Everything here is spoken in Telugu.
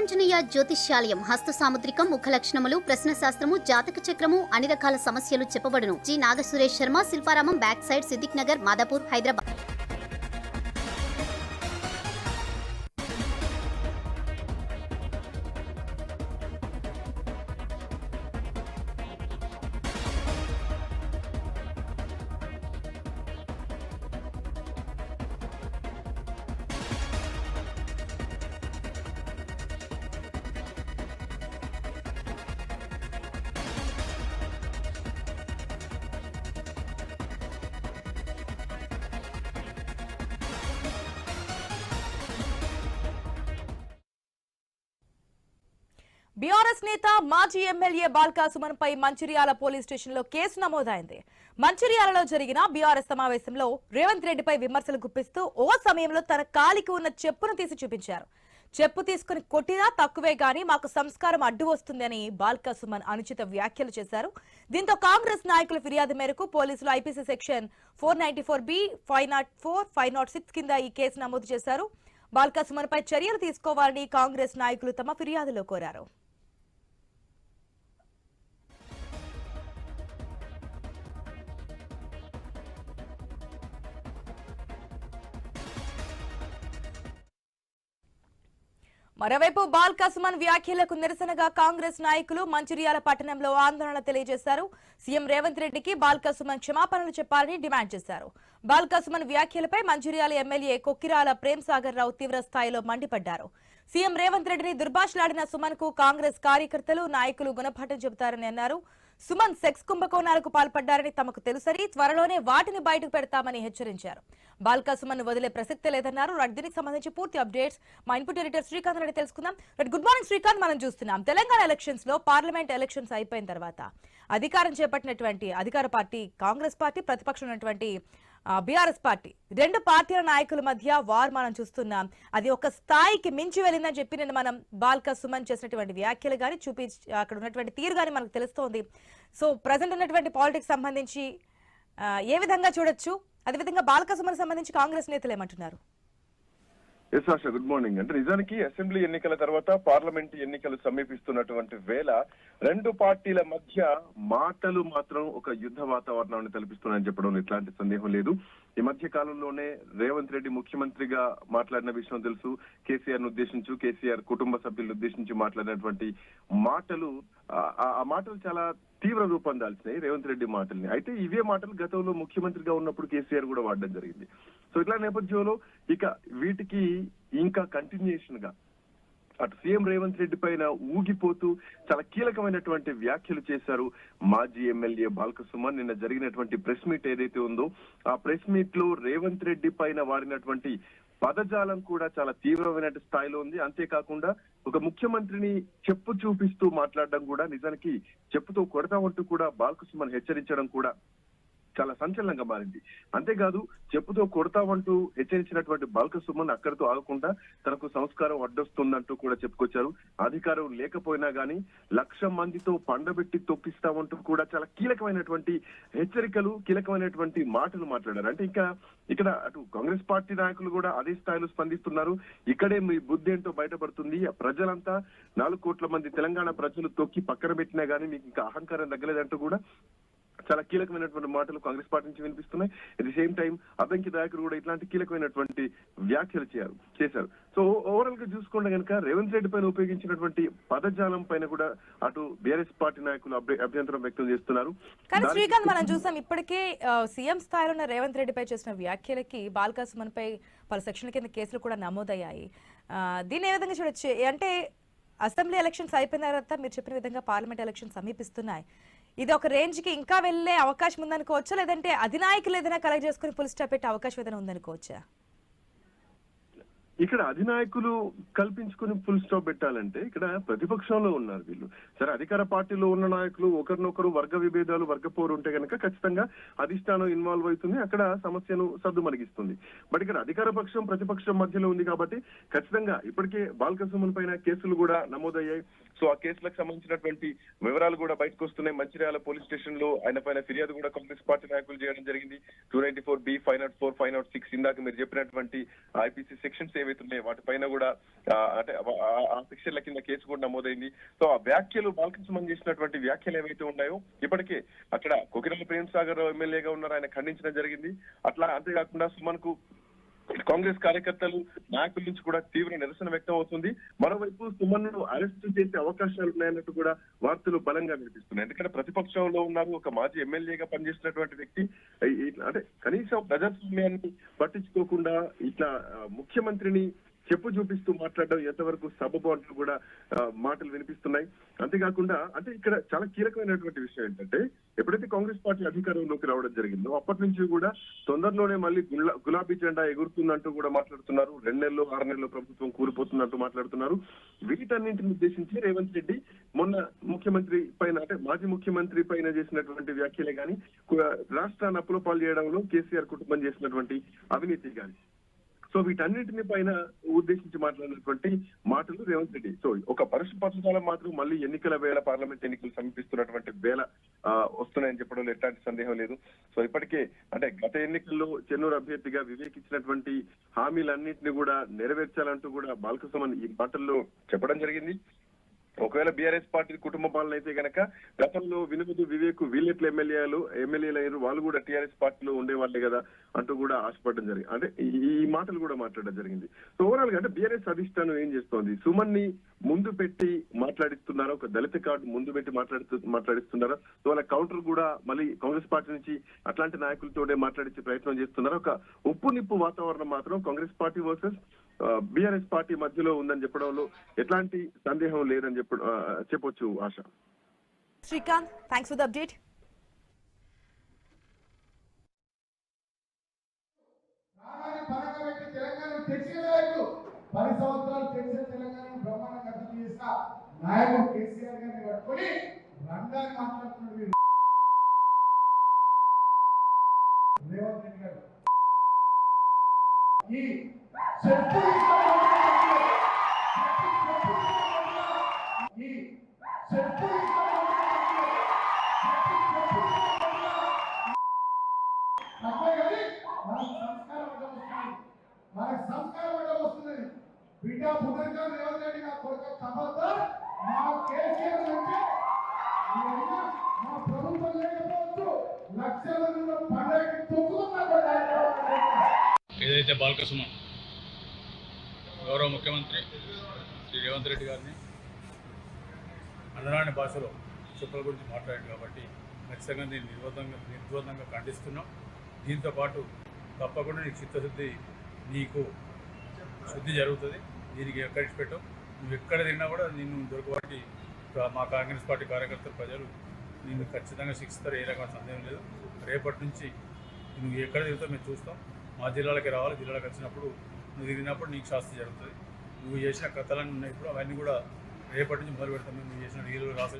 వీరాంజనేయ జ్యోతిష్యాలయం హస్త సాముద్రికం, ముఖ లక్షణములు, ప్రశ్న శాస్త్రము, జాతక చక్రము, అన్ని రకాల సమస్యలు చెప్పబడును. G Nagasuresh Sharma, Shilparamam, back side, Siddiq Nagar, Madhapur, Hyderabad. BRS నేత మాజీ ఎమ్మెల్యే బాల్కా సుమన్ పై మంచిర్యాల పోలీస్ స్టేషన్ లో కేసు నమోదైంది. మంచిర్యాలలో జరిగిన బీఆర్ఎస్ సమావేశంలో రేవంత్ రెడ్డిపై విమర్శలు గుప్పిస్తూ ఓ సమయంలో తన కాలికి ఉన్న చెప్పును తీసి చూపించారు. చెప్పు తీసుకుని కొట్టినా తక్కువే గాని మాకు సంస్కారం అడ్డు వస్తుందని బాల్కా సుమన్ అనుచిత వ్యాఖ్యలు చేశారు. దీంతో కాంగ్రెస్ నాయకుల ఫిర్యాదు మేరకు పోలీసులు ఐపీసీ సెక్షన్ 494B, 504, 506 కింద ఈ కేసు నమోదు చేశారు. బాల్కా సుమన్ పై చర్యలు తీసుకోవాలని కాంగ్రెస్ నాయకులు తమ ఫిర్యాదులో కోరారు. మరోవైపు బాల్కా సుమన్ వ్యాఖ్యలకు నిరసనగా కాంగ్రెస్ నాయకులు మంచిర్యాల పట్టణంలో ఆందోళన తెలియజేశారు. సీఎం రేవంత్ రెడ్డికి బాల్కా సుమన్ క్షమాపణలు చెప్పాలని డిమాండ్ చేశారు. బాల్కా సుమన్ వ్యాఖ్యలపై మంచిర్యాల ఎమ్మెల్యే కొక్కిరాల ప్రేమ్ సాగర్ రావు తీవ్ర స్థాయిలో మండిపడ్డారు. సీఎం రేవంత్ రెడ్డిని దుర్భాషలాడిన సుమన్ కు కాంగ్రెస్ కార్యకర్తలు, నాయకులు గుణపాఠం చెబుతారని అన్నారు. సుమన్ సెక్స్ కుంభకోణాలకు పాల్పడ్డారని తమకు తెలుసని, త్వరలోనే వాటిని బయటకు పెడతామని హెచ్చరించారు. బాల్కా సుమన్ వదిలే ప్రసక్తే లేదన్నారు. దీనికి సంబంధించి పూర్తి అప్డేట్స్ మా ఇన్పుట్ ఎడిటర్ శ్రీకాంత్ రెడ్డి తెలుసుకుందాం. Good morning Srikanth. మనం చూస్తున్నాం తెలంగాణ ఎలక్షన్స్ లో పార్లమెంట్ ఎలక్షన్స్ అయిపోయిన తర్వాత అధికారం చేపట్టినటువంటి అధికార పార్టీ కాంగ్రెస్ పార్టీ, ప్రతిపక్షం ఉన్నటువంటి బీఆర్ఎస్ పార్టీ, రెండు పార్టీల నాయకుల మధ్య వార్ మనం చూస్తున్నాం. అది ఒక స్థాయికి మించి వెళ్ళిందని చెప్పి నేను మనం బాల్కా సుమన్ చేసినటువంటి వ్యాఖ్యలు కానీ అక్కడ ఉన్నటువంటి తీరు కానీ మనకు తెలుస్తోంది. సో ప్రజెంట్ ఉన్నటువంటి పాలిటిక్స్ సంబంధించి ఏ విధంగా చూడొచ్చు, అదేవిధంగా బాల్కా సుమన్ సంబంధించి కాంగ్రెస్ నేతలు ఏమంటున్నారు? ఎస్ ఆశ, గుడ్ మార్నింగ్. అంటే నిజానికి అసెంబ్లీ ఎన్నికల తర్వాత పార్లమెంట్ ఎన్నికలు సమీపిస్తున్నటువంటి వేళ రెండు పార్టీల మధ్య మాటలు మాత్రం ఒక యుద్ధ వాతావరణాన్ని కల్పిస్తున్నాయని చెప్పడం ఎట్లాంటి సందేహం లేదు. ఈ మధ్య కాలంలోనే రేవంత్ రెడ్డి ముఖ్యమంత్రిగా మాట్లాడిన విషయం తెలుసు. కేసీఆర్ ను ఉద్దేశించు, కేసీఆర్ కుటుంబ సభ్యులను ఉద్దేశించి మాట్లాడినటువంటి మాటలు, ఆ మాటలు చాలా తీవ్ర రూపం దాల్చినాయి రేవంత్ రెడ్డి మాటల్ని. అయితే ఇవే మాటలు గతంలో ముఖ్యమంత్రిగా ఉన్నప్పుడు కేసీఆర్ కూడా వాడడం జరిగింది. సో ఇట్లా నేపథ్యంలో ఇక వీటికి ఇంకా కంటిన్యూషన్ గా అటు సీఎం రేవంత్ రెడ్డి పైన ఊగిపోతూ చాలా కీలకమైనటువంటి వ్యాఖ్యలు చేశారు మాజీ ఎమ్మెల్యే బాల్కా సుమన్. నిన్న జరిగినటువంటి ప్రెస్ మీట్ ఏదైతే ఉందో ఆ ప్రెస్ మీట్ లో రేవంత్ రెడ్డి పైన వాడినటువంటి పదజాలం కూడా చాలా తీవ్రమైన స్థాయిలో ఉంది. అంతేకాకుండా ఒక ముఖ్యమంత్రిని చెప్పు చూపిస్తూ మాట్లాడడం కూడా, నిజానికి చెప్పుతో కొడతామంటూ కూడా బాల్కా సుమన్ హెచ్చరించడం కూడా చాలా సంచలనంగా మారింది. అంతేకాదు చెప్పుతో కొడతామంటూ హెచ్చరించినటువంటి బాల్కా సుమన్ అక్కడితో ఆగకుండా తనకు సంస్కారం అడ్డొస్తుందంటూ కూడా చెప్పుకొచ్చారు. అధికారం లేకపోయినా గానీ 1,00,000 మందితో పండబెట్టి తొక్కిస్తామంటూ కూడా చాలా కీలకమైనటువంటి హెచ్చరికలు, కీలకమైనటువంటి మాటలు మాట్లాడారు. అంటే ఇంకా ఇక్కడ అటు కాంగ్రెస్ పార్టీ నాయకులు కూడా అదే స్థాయిలో స్పందిస్తున్నారు. ఇక్కడే మీ బుద్ధి ఏంటో బయటపడుతుంది. ప్రజలంతా 4 కోట్ల మంది తెలంగాణ ప్రజలు తొక్కి పక్కన పెట్టినా గానీ మీకు ఇంకా అహంకారం తగ్గలేదంటూ కూడా చాలా కీలకమైనటువంటి మాటలు కాంగ్రెస్ పార్టీ నుంచి వినిపిస్తున్నాయి. At the same time Addanki నాయకులు కూడా ఇట్లాంటి కీలకమైనటువంటి వ్యాఖ్యలు చేశారు. సో ఓవరాల్ గా చూసుకుంటే కనుక రేవంత్ రెడ్డి పైన ఉపయోగించినటువంటి పదజాలం పైన కూడా అటు బీఆర్ఎస్ పార్టీ నాయకులు అభ్యంతరం వ్యక్తం చేస్తున్నారు. కానీ శ్రీకాంత్, మనం చూసాం ఇప్పటికే సీఎం స్థాయిలో ఉన్న రేవంత్ రెడ్డిపై చేసిన వ్యాఖ్యలకి బాల్కా సుమన్ పై పలు సెక్షన్ల కింద కేసులు కూడా నమోదయ్యాయి. దీన్ని ఏ విధంగా చూడొచ్చు? అంటే అసెంబ్లీ ఎలక్షన్స్ అయిపోయిన తర్వాత మీరు చెప్పిన విధంగా పార్లమెంట్ ఎలక్షన్స్ సమీపిస్తున్నాయి. ఇది ఒక రేంజ్ కి ఇంకా వెళ్లే అవకాశం ఉందనుకోవచ్చా, లేదంటే అధినాయకులు ఏదైనా కలెక్ట్ చేసుకుని ఫుల్ స్టాప్ పెట్టే అవకాశం ఏదైనా ఉందనుకోవచ్చా? ఇక్కడ అధినాయకులు కల్పించుకుని ఫుల్ స్టాప్ పెట్టాలంటే ఇక్కడ ప్రతిపక్షంలో ఉన్నారు వీళ్ళు. సరే, అధికార పార్టీలో ఉన్న నాయకులు ఒకరినొకరు వర్గ విభేదాలు, వర్గపోరు ఉంటే కనుక ఖచ్చితంగా అధిష్టానం ఇన్వాల్వ్ అవుతుంది, అక్కడ సమస్యను సద్దుమణిగిస్తుంది. బట్ ఇక్కడ అధికార పక్షం ప్రతిపక్షం మధ్యలో ఉంది కాబట్టి ఖచ్చితంగా ఇప్పటికే బాల్కా సుమన్ పైన కేసులు కూడా నమోదయ్యాయి. సో ఆ కేసులకు సంబంధించినటువంటి వివరాలు కూడా బయటకు వస్తున్నాయి. మంచిర్యాల పోలీస్ స్టేషన్ లో ఆయన పైన ఫిర్యాదు కూడా కాంగ్రెస్ పార్టీ నాయకులు చేయడం జరిగింది. 294B, 504, 506 ఇందాక మీరు చెప్పినటువంటి ఐపీసీ సెక్షన్స్ ఏవైతే ఉన్నాయో వాటిపైన కూడా అంటే ఆ సెక్షన్ల కింద కేసు కూడా నమోదైంది. సో ఆ వ్యాఖ్యలు బాలకృష్ణ చేసినటువంటి వ్యాఖ్యలు ఏవైతే ఉన్నాయో ఇప్పటికే అక్కడ కొకిరల ప్రేమ్ సాగర్ ఎమ్మెల్యేగా ఉన్నారు, ఆయన ఖండించడం జరిగింది. అట్లా అంతేకాకుండా సుమన్ కు కాంగ్రెస్ కార్యకర్తలు నాయకుల నుంచి కూడా తీవ్ర నిరసన వ్యక్తం అవుతుంది. మరోవైపు సుమన్ ను అరెస్టు చేసే అవకాశాలు ఉన్నాయన్నట్టు కూడా వార్తలు బలంగా వినిపిస్తున్నాయి. ఎందుకంటే ప్రతిపక్షంలో ఉన్నారు, ఒక మాజీ ఎమ్మెల్యేగా పనిచేసినటువంటి వ్యక్తి అంటే కనీసం ప్రజాస్వామ్యాన్ని పట్టించుకోకుండా ఇట్లా ముఖ్యమంత్రిని చెప్పు చూపిస్తూ మాట్లాడడం ఎంతవరకు సబబు అంటూ కూడా మాటలు వినిపిస్తున్నాయి. అంతేకాకుండా అంటే ఇక్కడ చాలా కీలకమైనటువంటి విషయం ఏంటంటే ఎప్పుడైతే కాంగ్రెస్ పార్టీ అధికారంలోకి రావడం జరిగిందో అప్పటి నుంచి కూడా తొందరలోనే మళ్ళీ గులాబీ జెండా ఎగురుతుందంటూ కూడా మాట్లాడుతున్నారు. 2 నెలలు 6 నెలలు ప్రభుత్వం కూలిపోతుందంటూ మాట్లాడుతున్నారు. వీటన్నింటిని ఉద్దేశించి రేవంత్ రెడ్డి మొన్న ముఖ్యమంత్రి పైన అంటే మాజీ ముఖ్యమంత్రి పైన చేసినటువంటి వ్యాఖ్యలే గాని, రాష్ట్రాన్ని అప్పుల పాలు చేయడంలో కేసీఆర్ కుటుంబం చేసినటువంటి అవినీతి గాని, సో వీటన్నింటిని పైన ఉద్దేశించి మాట్లాడినటువంటి మాటలు రేవంత్ రెడ్డి. సో ఒక పరుషపరచాలం మాత్రం మళ్ళీ ఎన్నికల వేళ, పార్లమెంట్ ఎన్నికలు సమీపిస్తున్నటువంటి వేళ వస్తున్నాయని చెప్పడంలో ఎట్లాంటి సందేహం లేదు. సో ఇప్పటికే అంటే గత ఎన్నికల్లో చెన్నూరు అభ్యర్థిగా వివేక్ ఇచ్చినటువంటి హామీలన్నింటినీ కూడా నెరవేర్చాలంటూ కూడా బాలకృష్ణ ఈ మాటల్లో చెప్పడం జరిగింది. ఒకవేళ బీఆర్ఎస్ పార్టీ కుటుంబ పాలన అయితే గనక గతంలో వినోద్, వివేక్ వీళ్ళెట్ల ఎమ్మెల్యేలు అయ్యారు, వాళ్ళు కూడా టీఆర్ఎస్ పార్టీలో ఉండేవాళ్లే కదా అంటూ కూడా ఆశపడడం జరిగింది. అంటే ఈ మాటలు కూడా మాట్లాడడం జరిగింది. సో ఓవరాల్ గా అంటే బీఆర్ఎస్ అధిష్టానం ఏం చేస్తోంది, సుమన్ ని ముందు పెట్టి మాట్లాడిస్తున్నారా, ఒక దళిత కార్డు ముందు పెట్టి మాట్లాడిస్తున్నారా, సో వాళ్ళ కౌంటర్ కూడా మళ్ళీ కాంగ్రెస్ పార్టీ నుంచి అట్లాంటి నాయకులతోనే మాట్లాడించే ప్రయత్నం చేస్తున్నారా, ఒక ఉప్పు నిప్పు వాతావరణం మాత్రం Congress party versus BRS party మధ్యలో ఉందని చెప్పడంలో ఎట్లాంటి సందేహం లేదని చెప్పొచ్చు Asha. Srikanth, thanks for the update. పది సంవత్సరాలు తెలిసిన తెలంగాణ బ్రహ్మాండంగా అభివృద్ధి చేసిన నాయకుడు కేసీఆర్ గారిని పట్టుకొని రంగాన్ని మాట్లాడుతున్నారు రేవంత్ రెడ్డి గారు. ఈ చెప్పు మనకు సంస్కారం అంటే వస్తుంది. బిడ్డ పునర్గా రేవంత్ రెడ్డి గారు కొడుకు ఖబర్దార్, మా కేసీఆర్ అంటే మా ప్రభుత్వం లేకపోవచ్చు, లక్షల పండగకి తొక్కుతున్నా. ఏదైతే బాలకృష్ణ గౌరవ ముఖ్యమంత్రి శ్రీ రేవంత్ రెడ్డి గారిని అనరాని భాషలో చుక్కల గురించి మాట్లాడాడు కాబట్టి ఖచ్చితంగా నేను నిర్ద్వందంగా ఖండిస్తున్నాం. దీంతోపాటు తప్పకుండా నీకు చిత్తశుద్ధి, నీకు శుద్ధి జరుగుతుంది. దీనికి ఎక్కడికి పెట్టావు, నువ్వు ఎక్కడ తిన్నా కూడా నిన్ను దొరకబట్టి మా కాంగ్రెస్ పార్టీ కార్యకర్తలు ప్రజలు నిన్ను ఖచ్చితంగా శిక్షిస్తారు, ఏ రకమైన సందేహం లేదు. రేపటి నుంచి నువ్వు ఎక్కడ తిరుగుతావు మేము చూస్తాం. మా జిల్లాలకి రావాలి, జిల్లాలకు వచ్చినప్పుడు నువ్వు తిరిగినప్పుడు నీకు శాస్తి జరుగుతుంది. నువ్వు చేసిన కథలన్నీ ఉన్నాయి, ఇప్పుడు అవన్నీ కూడా రేపటి నుంచి మొదలు పెడతాం. నువ్వు చేసిన వీళ్ళు రాసే